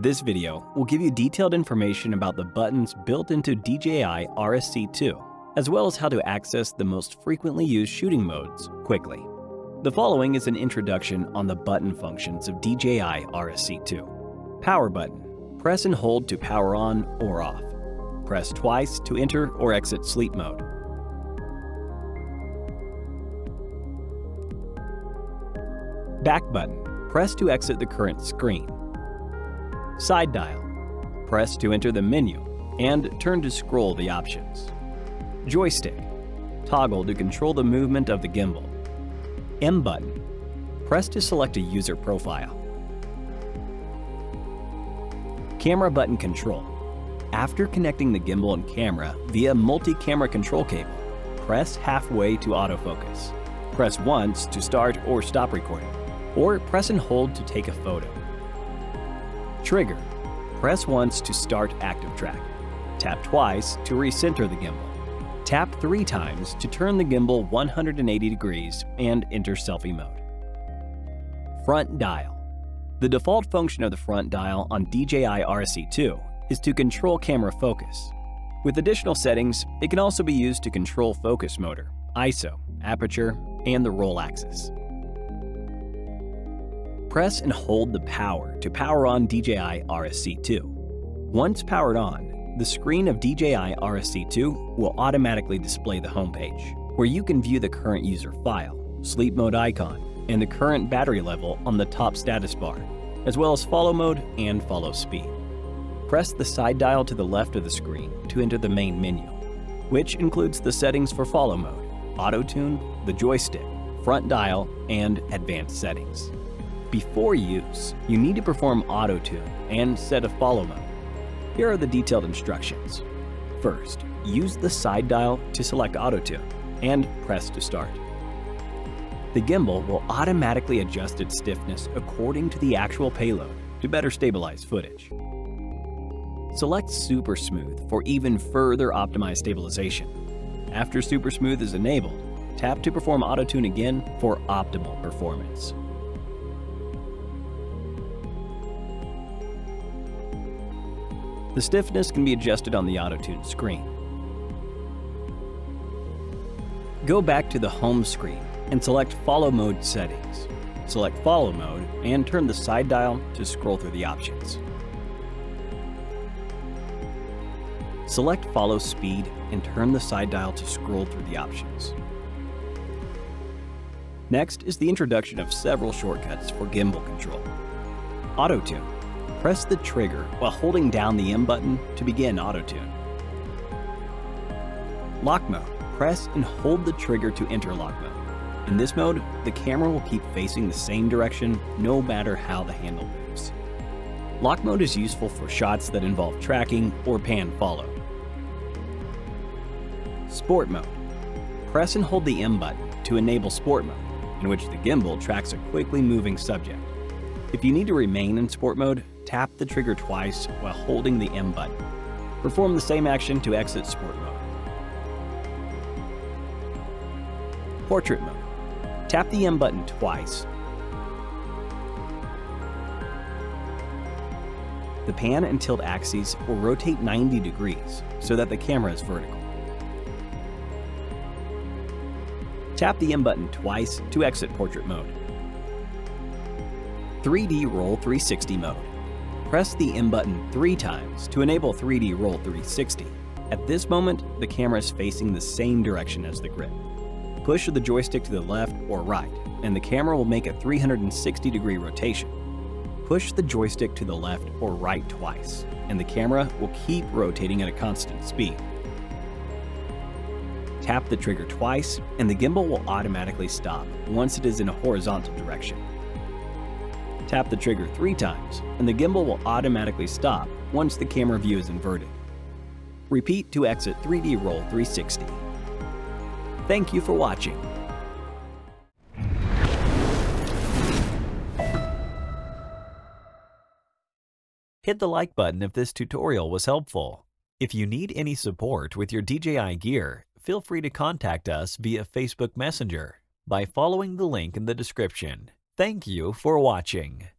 This video will give you detailed information about the buttons built into DJI RSC2, as well as how to access the most frequently used shooting modes quickly. The following is an introduction on the button functions of DJI RSC2. Power button. Press and hold to power on or off. Press twice to enter or exit sleep mode. Back button. Press to exit the current screen. Side dial. Press to enter the menu and turn to scroll the options. Joystick. Toggle to control the movement of the gimbal. M button. Press to select a user profile. Camera button control. After connecting the gimbal and camera via multi-camera control cable, press halfway to autofocus. Press once to start or stop recording, or press and hold to take a photo. Trigger. Press once to start active track. Tap twice to recenter the gimbal. Tap 3 times to turn the gimbal 180 degrees and enter selfie mode. Front dial. The default function of the front dial on DJI RSC2 is to control camera focus. With additional settings, it can also be used to control focus motor, ISO, aperture, and the roll axis. Press and hold the power to power on DJI RSC2. Once powered on, the screen of DJI RSC2 will automatically display the homepage, where you can view the current user file, sleep mode icon, and the current battery level on the top status bar, as well as follow mode and follow speed. Press the side dial to the left of the screen to enter the main menu, which includes the settings for follow mode, auto tune, the joystick, front dial, and advanced settings. Before use, you need to perform auto tune and set a follow mode. Here are the detailed instructions. First, use the side dial to select auto tune and press to start. The gimbal will automatically adjust its stiffness according to the actual payload to better stabilize footage. Select Super Smooth for even further optimized stabilization. After Super Smooth is enabled, tap to perform auto tune again for optimal performance. The stiffness can be adjusted on the auto-tune screen. Go back to the home screen and select Follow Mode settings. Select Follow Mode and turn the side dial to scroll through the options. Select Follow Speed and turn the side dial to scroll through the options. Next is the introduction of several shortcuts for gimbal control. Auto-tune. Press the trigger while holding down the M button to begin auto-tune. Lock mode. Press and hold the trigger to enter lock mode. In this mode, the camera will keep facing the same direction no matter how the handle moves. Lock mode is useful for shots that involve tracking or pan follow. Sport mode. Press and hold the M button to enable sport mode, in which the gimbal tracks a quickly moving subject. If you need to remain in sport mode, tap the trigger twice while holding the M button. Perform the same action to exit sport mode. Portrait mode. Tap the M button twice. The pan and tilt axes will rotate 90 degrees so that the camera is vertical. Tap the M button twice to exit portrait mode. 3D Roll 360 mode. Press the M button 3 times to enable 3D Roll 360. At this moment, the camera is facing the same direction as the grip. Push the joystick to the left or right, and the camera will make a 360-degree rotation. Push the joystick to the left or right twice, and the camera will keep rotating at a constant speed. Tap the trigger twice, and the gimbal will automatically stop once it is in a horizontal direction. Tap the trigger 3 times, and the gimbal will automatically stop once the camera view is inverted. Repeat to exit 3D Roll 360. Thank you for watching. Hit the like button if this tutorial was helpful. If you need any support with your DJI gear, feel free to contact us via Facebook Messenger by following the link in the description. Thank you for watching.